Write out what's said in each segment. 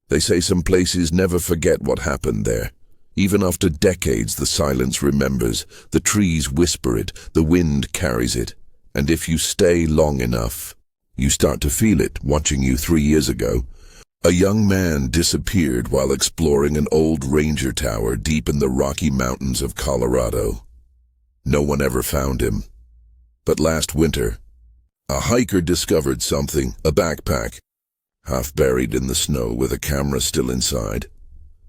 They say some places never forget what happened there. Even after decades, the silence remembers. The trees whisper it, the wind carries it. And if you stay long enough, you start to feel it. Watching you 3 years ago, a young man disappeared while exploring an old ranger tower deep in the Rocky Mountains of Colorado. No one ever found him. But last winter, a hiker discovered something, a backpack, half buried in the snow with a camera still inside.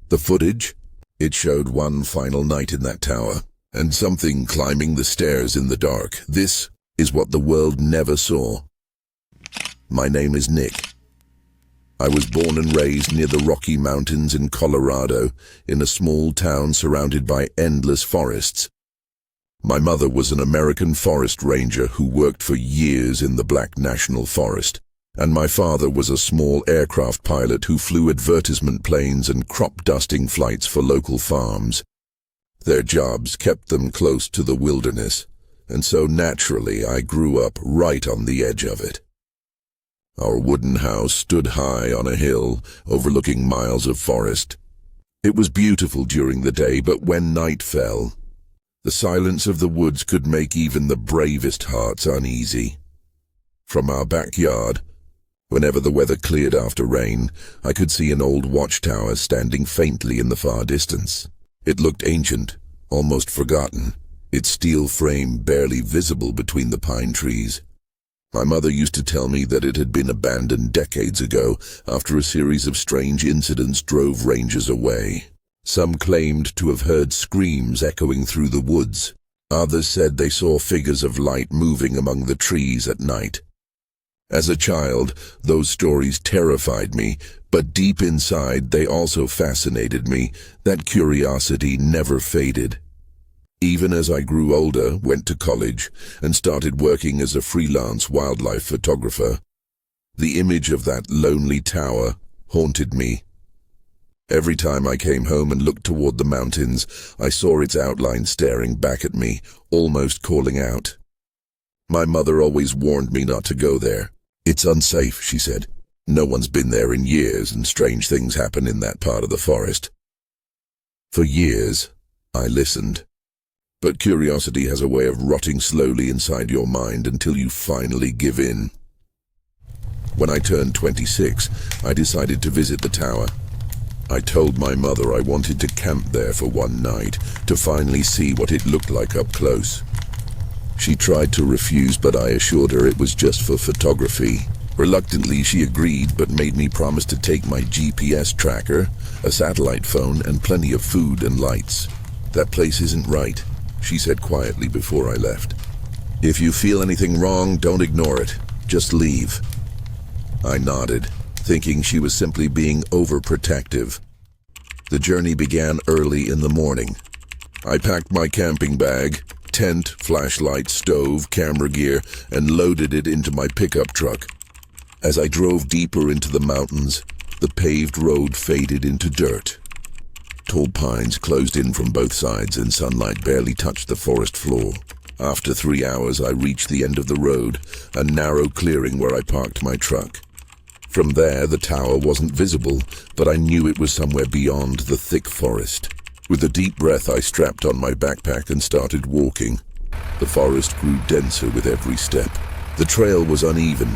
The footage? It showed one final night in that tower, and something climbing the stairs in the dark. This is what the world never saw. My name is Nick. I was born and raised near the Rocky Mountains in Colorado, in a small town surrounded by endless forests. My mother was an American forest ranger who worked for years in the Black National Forest, and my father was a small aircraft pilot who flew advertisement planes and crop-dusting flights for local farms. Their jobs kept them close to the wilderness, and so naturally I grew up right on the edge of it. Our wooden house stood high on a hill, overlooking miles of forest. It was beautiful during the day, but when night fell, the silence of the woods could make even the bravest hearts uneasy. From our backyard, whenever the weather cleared after rain, I could see an old watchtower standing faintly in the far distance. It looked ancient, almost forgotten, its steel frame barely visible between the pine trees. My mother used to tell me that it had been abandoned decades ago after a series of strange incidents drove rangers away. Some claimed to have heard screams echoing through the woods. Others said they saw figures of light moving among the trees at night. As a child, those stories terrified me, but deep inside they also fascinated me. That curiosity never faded. Even as I grew older, went to college, and started working as a freelance wildlife photographer, the image of that lonely tower haunted me. Every time I came home and looked toward the mountains, I saw its outline staring back at me, almost calling out. My mother always warned me not to go there. It's unsafe, she said. No one's been there in years, and strange things happen in that part of the forest. For years, I listened. But curiosity has a way of rotting slowly inside your mind until you finally give in. When I turned 26, I decided to visit the tower. I told my mother I wanted to camp there for one night, to finally see what it looked like up close. She tried to refuse, but I assured her it was just for photography. Reluctantly, she agreed, but made me promise to take my GPS tracker, a satellite phone, and plenty of food and lights. That place isn't right, she said quietly before I left. If you feel anything wrong, don't ignore it. Just leave. I nodded, thinking she was simply being overprotective. The journey began early in the morning. I packed my camping bag, tent, flashlight, stove, camera gear, and loaded it into my pickup truck. As I drove deeper into the mountains, the paved road faded into dirt. Tall pines closed in from both sides and sunlight barely touched the forest floor. After 3 hours, I reached the end of the road, a narrow clearing where I parked my truck. From there, the tower wasn't visible, but I knew it was somewhere beyond the thick forest. With a deep breath, I strapped on my backpack and started walking. The forest grew denser with every step. The trail was uneven,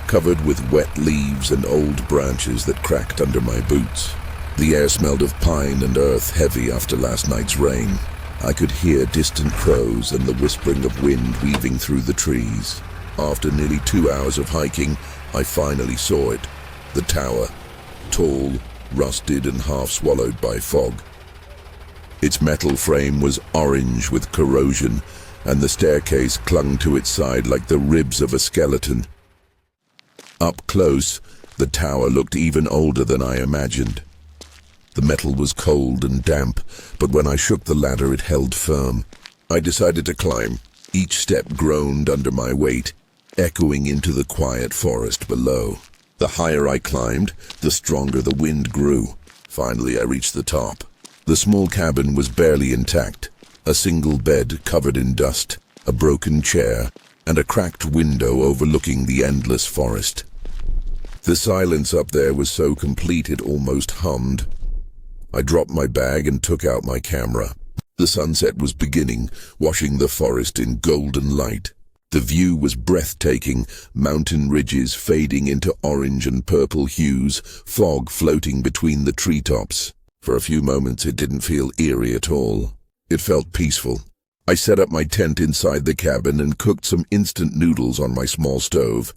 covered with wet leaves and old branches that cracked under my boots. The air smelled of pine and earth, heavy after last night's rain. I could hear distant crows and the whispering of wind weaving through the trees. After nearly 2 hours of hiking, I finally saw it. The tower, tall, rusted and half swallowed by fog. Its metal frame was orange with corrosion, and the staircase clung to its side like the ribs of a skeleton. Up close, the tower looked even older than I imagined. The metal was cold and damp, but when I shook the ladder, it held firm. I decided to climb. Each step groaned under my weight, echoing into the quiet forest below. The higher I climbed, the stronger the wind grew. Finally, I reached the top. The small cabin was barely intact. A single bed covered in dust, a broken chair, and a cracked window overlooking the endless forest. The silence up there was so complete it almost hummed. I dropped my bag and took out my camera. The sunset was beginning, washing the forest in golden light. The view was breathtaking, mountain ridges fading into orange and purple hues, fog floating between the treetops. For a few moments it didn't feel eerie at all. It felt peaceful. I set up my tent inside the cabin and cooked some instant noodles on my small stove.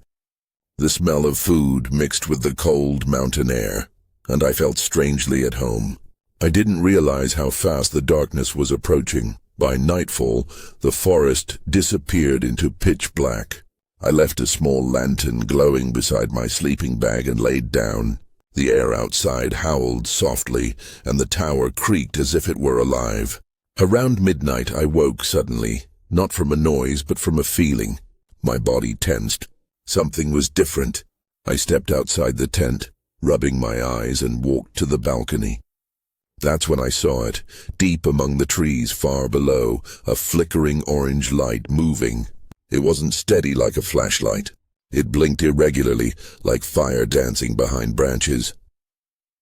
The smell of food mixed with the cold mountain air, and I felt strangely at home. I didn't realize how fast the darkness was approaching. By nightfall, the forest disappeared into pitch black. I left a small lantern glowing beside my sleeping bag and laid down. The air outside howled softly, and the tower creaked as if it were alive. Around midnight I woke suddenly, not from a noise but from a feeling. My body tensed. Something was different. I stepped outside the tent, rubbing my eyes, and walked to the balcony. That's when I saw it, deep among the trees far below, a flickering orange light moving. It wasn't steady like a flashlight. It blinked irregularly, like fire dancing behind branches.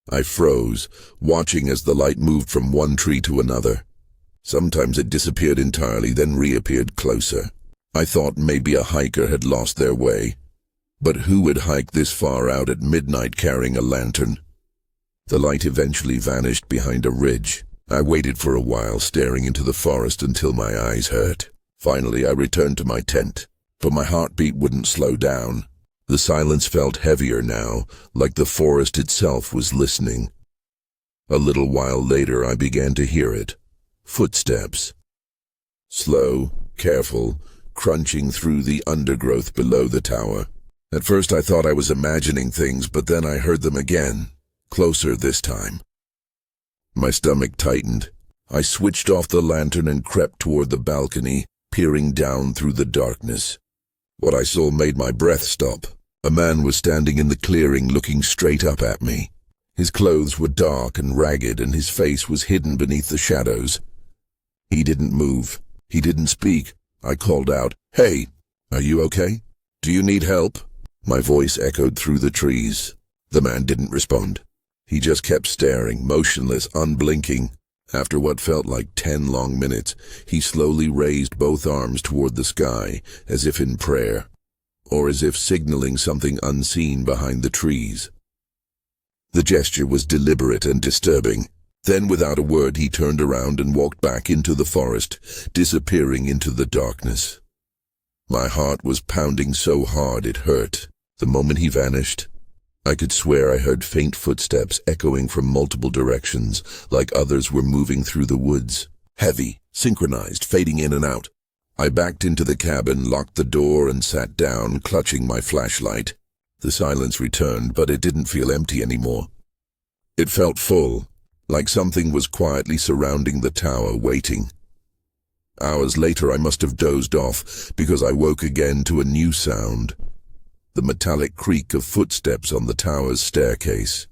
I froze, watching as the light moved from one tree to another. Sometimes it disappeared entirely, then reappeared closer. I thought maybe a hiker had lost their way. But who would hike this far out at midnight carrying a lantern? The light eventually vanished behind a ridge. I waited for a while, staring into the forest until my eyes hurt. Finally, I returned to my tent, but my heartbeat wouldn't slow down. The silence felt heavier now, like the forest itself was listening. A little while later, I began to hear it. Footsteps. Slow, careful, crunching through the undergrowth below the tower. At first I thought I was imagining things, but then I heard them again, closer this time. My stomach tightened. I switched off the lantern and crept toward the balcony, peering down through the darkness. What I saw made my breath stop. A man was standing in the clearing, looking straight up at me. His clothes were dark and ragged, and his face was hidden beneath the shadows. He didn't move. He didn't speak. I called out, "Hey, are you okay? Do you need help?" My voice echoed through the trees. The man didn't respond. He just kept staring, motionless, unblinking. After what felt like 10 long minutes, he slowly raised both arms toward the sky, as if in prayer, or as if signaling something unseen behind the trees. The gesture was deliberate and disturbing. Then, without a word, he turned around and walked back into the forest, disappearing into the darkness. My heart was pounding so hard it hurt. The moment he vanished, I could swear I heard faint footsteps echoing from multiple directions, like others were moving through the woods. Heavy, synchronized, fading in and out. I backed into the cabin, locked the door, and sat down, clutching my flashlight. The silence returned, but it didn't feel empty anymore. It felt full, like something was quietly surrounding the tower, waiting. Hours later I must have dozed off, because I woke again to a new sound. The metallic creak of footsteps on the tower's staircase.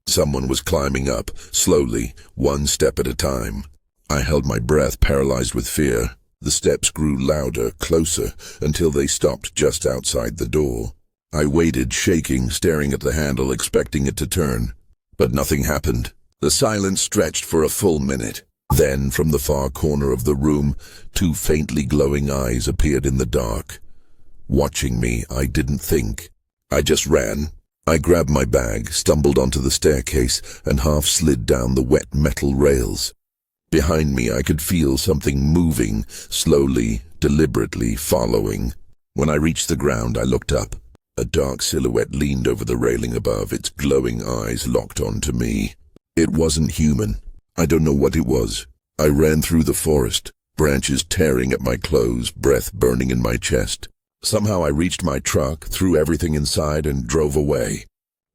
Someone was climbing up, slowly, one step at a time. I held my breath, paralyzed with fear. The steps grew louder, closer, until they stopped just outside the door. I waited, shaking, staring at the handle, expecting it to turn. But nothing happened. The silence stretched for a full minute. Then, from the far corner of the room, two faintly glowing eyes appeared in the dark. Watching me, I didn't think. I just ran. I grabbed my bag, stumbled onto the staircase, and half slid down the wet metal rails. Behind me, I could feel something moving, slowly, deliberately, following. When I reached the ground, I looked up. A dark silhouette leaned over the railing above, its glowing eyes locked onto me. It wasn't human. I don't know what it was. I ran through the forest, branches tearing at my clothes, breath burning in my chest. Somehow I reached my truck, threw everything inside, and drove away.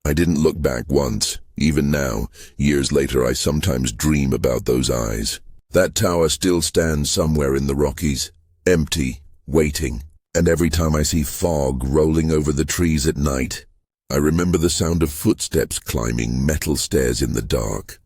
I didn't look back once. Even now, years later, I sometimes dream about those eyes. That tower still stands somewhere in the Rockies, empty, waiting. And every time I see fog rolling over the trees at night, I remember the sound of footsteps climbing metal stairs in the dark.